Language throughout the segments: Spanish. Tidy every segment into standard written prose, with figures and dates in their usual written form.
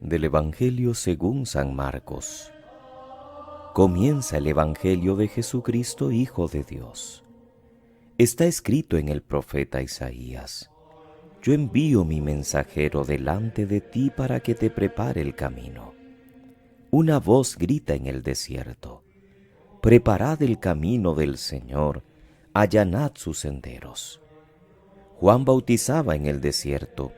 Del Evangelio según San Marcos. Comienza el Evangelio de Jesucristo, Hijo de Dios. Está escrito en el profeta Isaías: Yo envío mi mensajero delante de ti para que te prepare el camino. Una voz grita en el desierto: Preparad el camino del Señor, allanad sus senderos. Juan bautizaba en el desierto,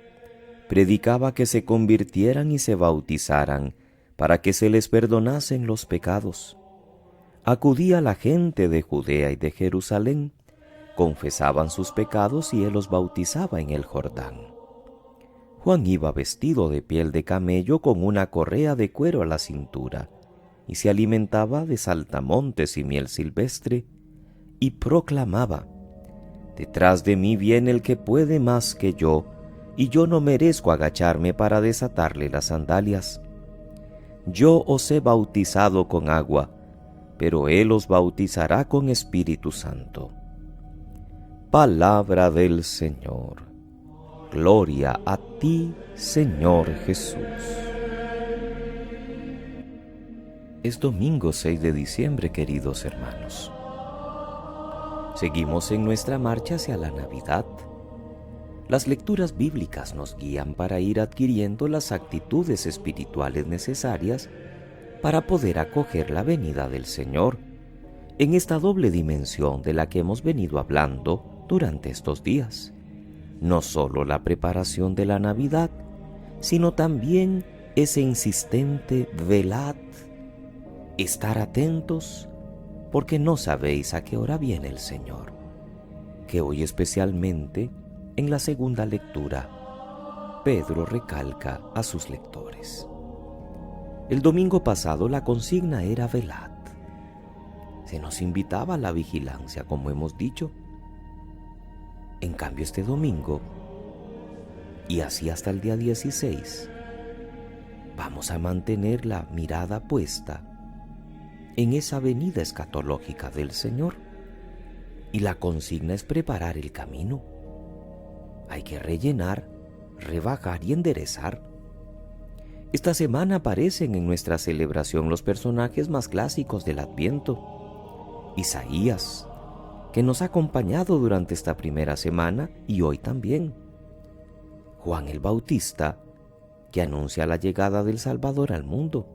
predicaba que se convirtieran y se bautizaran para que se les perdonasen los pecados. Acudía la gente de Judea y de Jerusalén, confesaban sus pecados y él los bautizaba en el Jordán. Juan iba vestido de piel de camello con una correa de cuero a la cintura y se alimentaba de saltamontes y miel silvestre y proclamaba: Detrás de mí viene el que puede más que yo, y yo no merezco agacharme para desatarle las sandalias. Yo os he bautizado con agua, pero él os bautizará con Espíritu Santo. Palabra del Señor. Gloria a ti, Señor Jesús. Es domingo 6 de diciembre, queridos hermanos. Seguimos en nuestra marcha hacia la Navidad. Las lecturas bíblicas nos guían para ir adquiriendo las actitudes espirituales necesarias para poder acoger la venida del Señor en esta doble dimensión de la que hemos venido hablando durante estos días. No solo la preparación de la Navidad, sino también ese insistente velad, estar atentos, porque no sabéis a qué hora viene el Señor, que hoy especialmente en la segunda lectura Pedro recalca a sus lectores. El domingo pasado la consigna era velad. Se nos invitaba a la vigilancia, como hemos dicho. En cambio, este domingo, y así hasta el día 16, vamos a mantener la mirada puesta en esa venida escatológica del Señor. Y la consigna es preparar el camino. Hay que rellenar, rebajar y enderezar. Esta semana aparecen en nuestra celebración los personajes más clásicos del Adviento. Isaías, que nos ha acompañado durante esta primera semana y hoy también. Juan el Bautista, que anuncia la llegada del Salvador al mundo.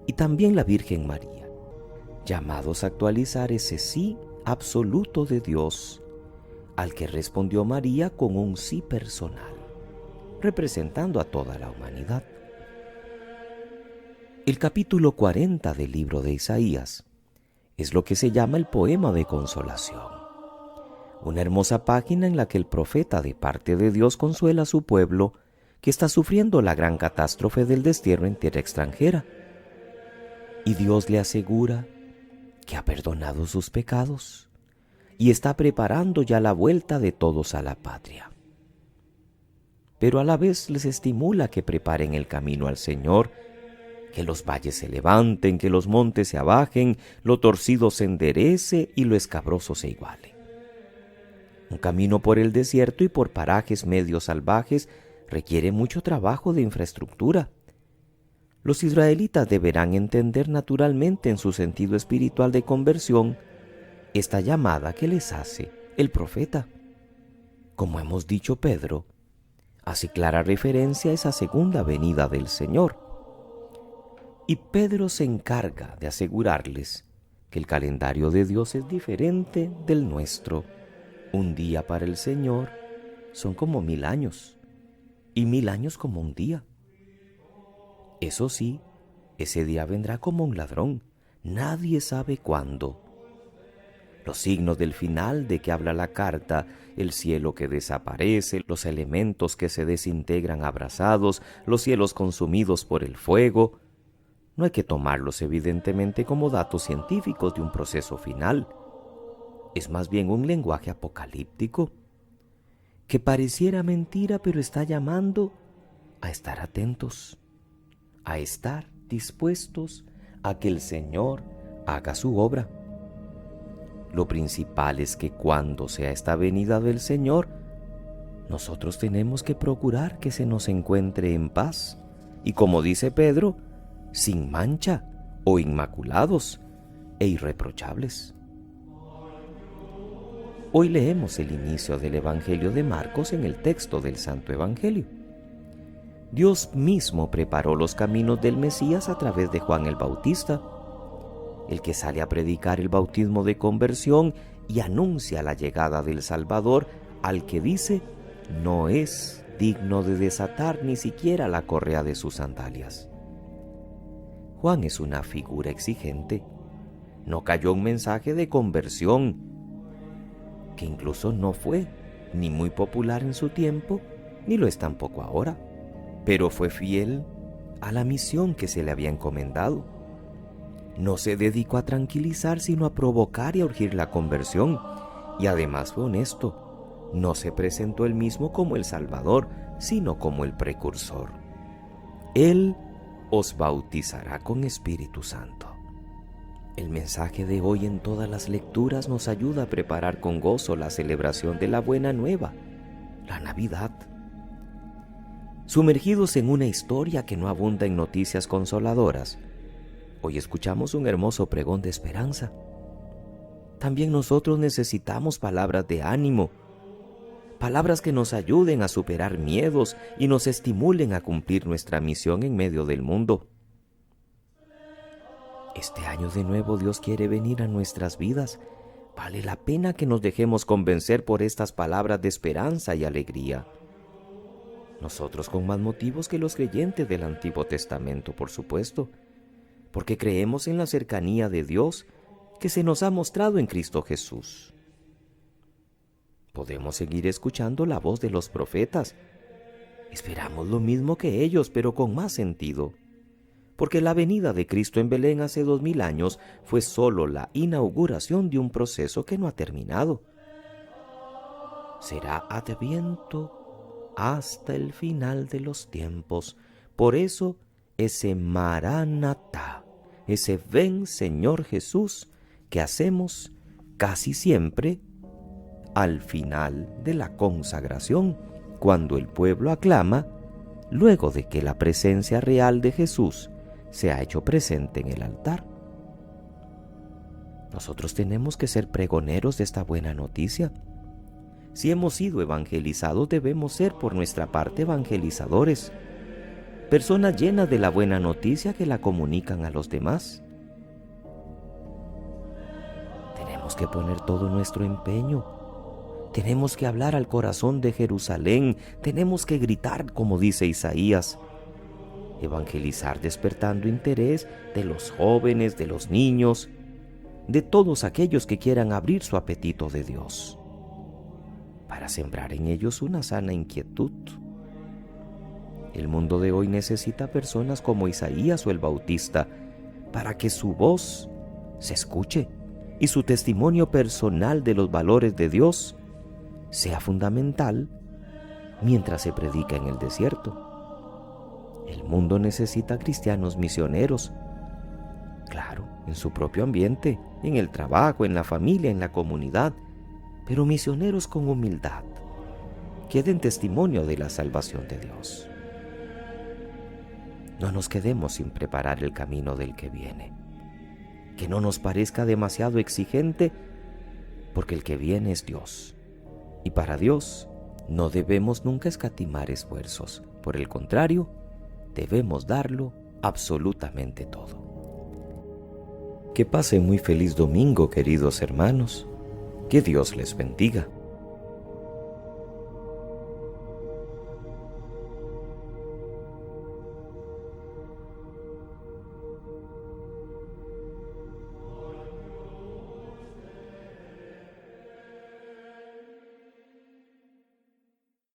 Y también la Virgen María, llamados a actualizar ese sí absoluto de Dios, al que respondió María con un sí personal, representando a toda la humanidad. El capítulo 40 del libro de Isaías es lo que se llama el poema de consolación, una hermosa página en la que el profeta de parte de Dios consuela a su pueblo que está sufriendo la gran catástrofe del destierro en tierra extranjera. Y Dios le asegura que ha perdonado sus pecados y está preparando ya la vuelta de todos a la patria. Pero a la vez les estimula que preparen el camino al Señor, que los valles se levanten, que los montes se abajen, lo torcido se enderece y lo escabroso se iguale. Un camino por el desierto y por parajes medio salvajes requiere mucho trabajo de infraestructura. Los israelitas deberán entender naturalmente en su sentido espiritual de conversión esta llamada que les hace el profeta. Como hemos dicho, Pedro hace clara referencia a esa segunda venida del Señor. Y Pedro se encarga de asegurarles que el calendario de Dios es diferente del nuestro. Un día para el Señor son como 1000 años, y 1000 años como un día. Eso sí, ese día vendrá como un ladrón. Nadie sabe cuándo. Los signos del final de que habla la carta, el cielo que desaparece, los elementos que se desintegran abrasados, los cielos consumidos por el fuego, no hay que tomarlos evidentemente como datos científicos de un proceso final. Es más bien un lenguaje apocalíptico que pareciera mentira, pero está llamando a estar atentos, a estar dispuestos a que el Señor haga su obra. Lo principal es que cuando sea esta venida del Señor, nosotros tenemos que procurar que se nos encuentre en paz y, como dice Pedro, sin mancha o inmaculados e irreprochables. Hoy leemos el inicio del Evangelio de Marcos en el texto del Santo Evangelio. Dios mismo preparó los caminos del Mesías a través de Juan el Bautista, el que sale a predicar el bautismo de conversión y anuncia la llegada del Salvador, al que dice: no es digno de desatar ni siquiera la correa de sus sandalias. Juan es una figura exigente. No cayó un mensaje de conversión, que incluso no fue ni muy popular en su tiempo, ni lo es tampoco ahora, pero fue fiel a la misión que se le había encomendado. No se dedicó a tranquilizar, sino a provocar y a urgir la conversión, y además fue honesto. No se presentó él mismo como el Salvador, sino como el precursor. Él os bautizará con Espíritu Santo. El mensaje de hoy en todas las lecturas nos ayuda a preparar con gozo la celebración de la Buena Nueva, la Navidad. Sumergidos en una historia que no abunda en noticias consoladoras, hoy escuchamos un hermoso pregón de esperanza. También nosotros necesitamos palabras de ánimo, palabras que nos ayuden a superar miedos y nos estimulen a cumplir nuestra misión en medio del mundo. Este año de nuevo Dios quiere venir a nuestras vidas. Vale la pena que nos dejemos convencer por estas palabras de esperanza y alegría. Nosotros con más motivos que los creyentes del Antiguo Testamento, por supuesto, porque creemos en la cercanía de Dios que se nos ha mostrado en Cristo Jesús. Podemos seguir escuchando la voz de los profetas. Esperamos lo mismo que ellos, pero con más sentido, porque la venida de Cristo en Belén hace 2000 años fue solo la inauguración de un proceso que no ha terminado. Será adviento hasta el final de los tiempos. Por eso, ese Maranatá, ese ven Señor Jesús, que hacemos casi siempre al final de la consagración, cuando el pueblo aclama, luego de que la presencia real de Jesús se ha hecho presente en el altar. Nosotros tenemos que ser pregoneros de esta buena noticia. Si hemos sido evangelizados, debemos ser por nuestra parte evangelizadores, personas llenas de la buena noticia que la comunican a los demás. Tenemos que poner todo nuestro empeño. Tenemos que hablar al corazón de Jerusalén. Tenemos que gritar, como dice Isaías. Evangelizar despertando interés de los jóvenes, de los niños, de todos aquellos que quieran abrir su apetito de Dios, para sembrar en ellos una sana inquietud. El mundo de hoy necesita personas como Isaías o el Bautista, para que su voz se escuche y su testimonio personal de los valores de Dios sea fundamental mientras se predica en el desierto. El mundo necesita cristianos misioneros, claro, en su propio ambiente, en el trabajo, en la familia, en la comunidad, pero misioneros con humildad, que den testimonio de la salvación de Dios. No nos quedemos sin preparar el camino del que viene, que no nos parezca demasiado exigente, porque el que viene es Dios, y para Dios no debemos nunca escatimar esfuerzos. Por el contrario, debemos darlo absolutamente todo. Que pasen muy feliz domingo, queridos hermanos. Que Dios les bendiga.